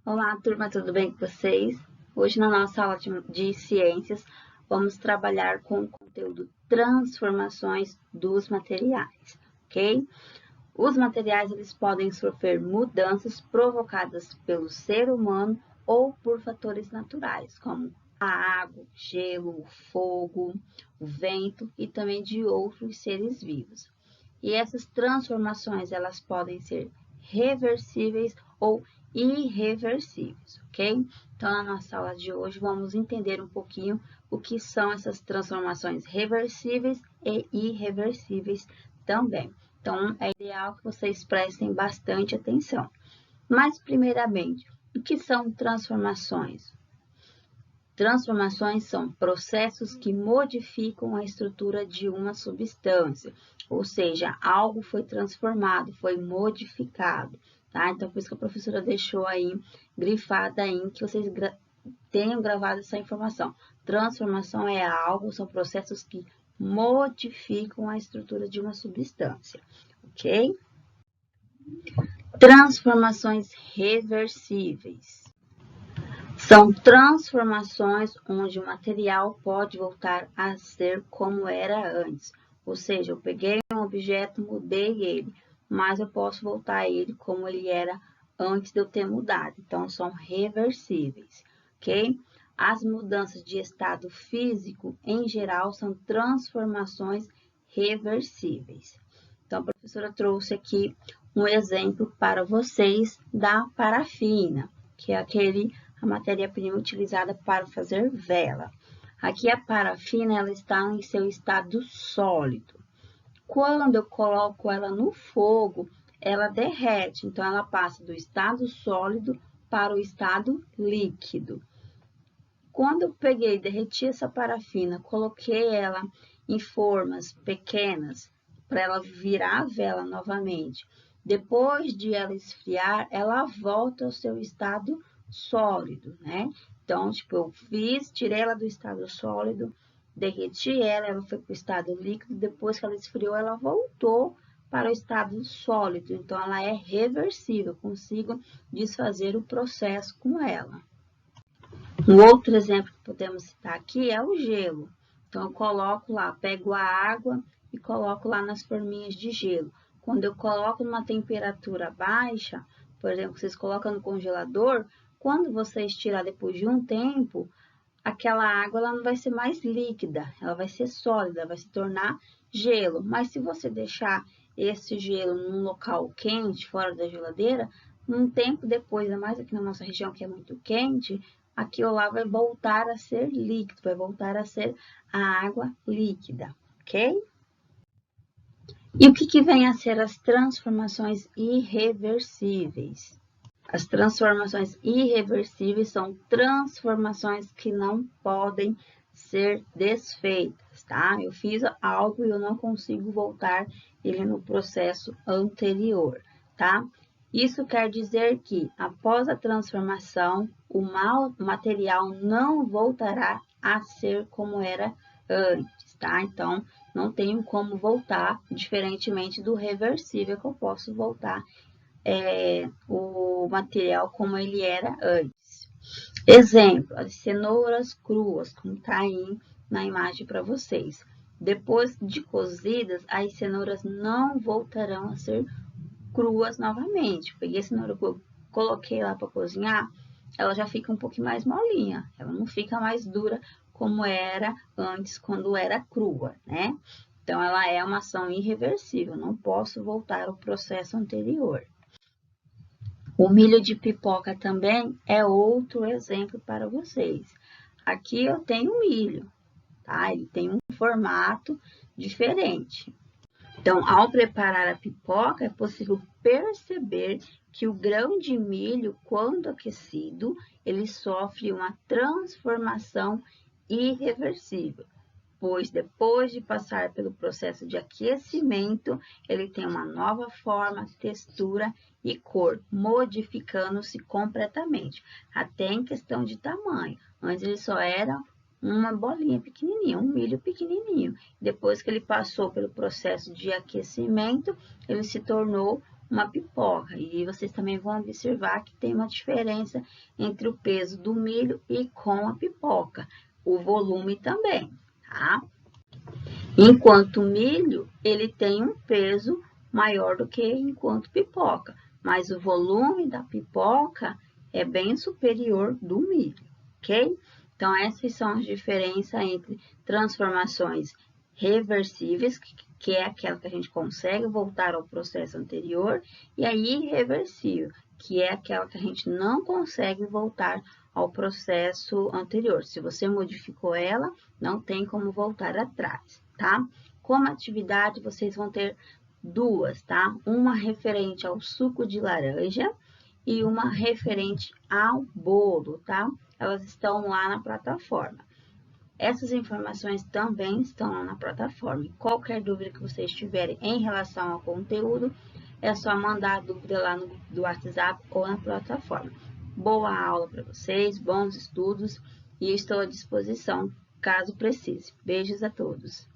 Olá, turma, tudo bem com vocês? Hoje, na nossa aula de ciências, vamos trabalhar com o conteúdo transformações dos materiais, ok? Os materiais, eles podem sofrer mudanças provocadas pelo ser humano ou por fatores naturais, como a água, o gelo, o fogo, o vento e também de outros seres vivos. E essas transformações, elas podem ser reversíveis ou irreversíveis, ok? Então, na nossa aula de hoje, vamos entender um pouquinho o que são essas transformações reversíveis e irreversíveis também. Então, é ideal que vocês prestem bastante atenção. Mas, primeiramente, o que são transformações? Transformações são processos que modificam a estrutura de uma substância, ou seja, algo foi transformado, foi modificado, tá? Então, por isso que a professora deixou aí grifada aí, que vocês tenham gravado essa informação. Transformação é algo, são processos que modificam a estrutura de uma substância, ok? Transformações reversíveis. São transformações onde o material pode voltar a ser como era antes. Ou seja, eu peguei um objeto, mudei ele, mas eu posso voltar a ele como ele era antes de eu ter mudado. Então, são reversíveis, ok? As mudanças de estado físico, em geral, são transformações reversíveis. Então, a professora trouxe aqui um exemplo para vocês da parafina, que é a matéria-prima utilizada para fazer vela. Aqui a parafina, ela está em seu estado sólido. Quando eu coloco ela no fogo, ela derrete, então ela passa do estado sólido para o estado líquido. Quando eu peguei e derreti essa parafina, coloquei ela em formas pequenas para ela virar a vela novamente. Depois de ela esfriar, ela volta ao seu estado sólido, né? Então, tipo, eu tirei ela do estado sólido, derreti ela, ela foi para o estado líquido, depois que ela esfriou, ela voltou para o estado sólido. Então, ela é reversível, eu consigo desfazer o processo com ela. Um outro exemplo que podemos citar aqui é o gelo. Então, eu coloco lá, pego a água e coloco lá nas forminhas de gelo. Quando eu coloco numa temperatura baixa, por exemplo, vocês colocam no congelador, quando vocês tirar depois de um tempo, aquela água ela não vai ser mais líquida, ela vai ser sólida, vai se tornar gelo. Mas se você deixar esse gelo num local quente, fora da geladeira, um tempo depois, ainda mais aqui na nossa região que é muito quente, aquilo lá vai voltar a ser líquido, vai voltar a ser a água líquida, ok? E o que vem a ser as transformações irreversíveis? As transformações irreversíveis são transformações que não podem ser desfeitas, tá? Eu fiz algo e eu não consigo voltar ele no processo anterior, tá? Isso quer dizer que, após a transformação, o material não voltará a ser como era antes, tá? Então, não tenho como voltar, diferentemente do reversível, que eu posso voltar o material como ele era antes. Exemplo, as cenouras cruas, como está aí na imagem para vocês. Depois de cozidas, as cenouras não voltarão a ser cruas novamente. Peguei a cenoura crua, coloquei lá para cozinhar, ela já fica um pouquinho mais molinha, ela não fica mais dura como era antes, quando era crua, né? Então, ela é uma ação irreversível, não posso voltar ao processo anterior. O milho de pipoca também é outro exemplo para vocês. Aqui eu tenho milho, tá? Ele tem um formato diferente. Então, ao preparar a pipoca, é possível perceber que o grão de milho, quando aquecido, ele sofre uma transformação irreversível, pois depois de passar pelo processo de aquecimento, ele tem uma nova forma, textura e cor, modificando-se completamente, até em questão de tamanho. Antes ele só era uma bolinha pequenininha, um milho pequenininho. Depois que ele passou pelo processo de aquecimento, ele se tornou uma pipoca. E vocês também vão observar que tem uma diferença entre o peso do milho e com a pipoca. O volume também, tá? Enquanto o milho, ele tem um peso maior do que enquanto pipoca, mas o volume da pipoca é bem superior do milho, ok? Então, essas são as diferenças entre transformações reversíveis, que é aquela que a gente consegue voltar ao processo anterior, e a irreversível, que é aquela que a gente não consegue voltar ao processo anterior. Se você modificou ela, não tem como voltar atrás, tá? Como atividade, vocês vão ter duas, tá? Uma referente ao suco de laranja e uma referente ao bolo, tá? Elas estão lá na plataforma. Essas informações também estão lá na plataforma. E qualquer dúvida que vocês tiverem em relação ao conteúdo, é só mandar a dúvida lá no do WhatsApp ou na plataforma. Boa aula para vocês, bons estudos e estou à disposição caso precise. Beijos a todos.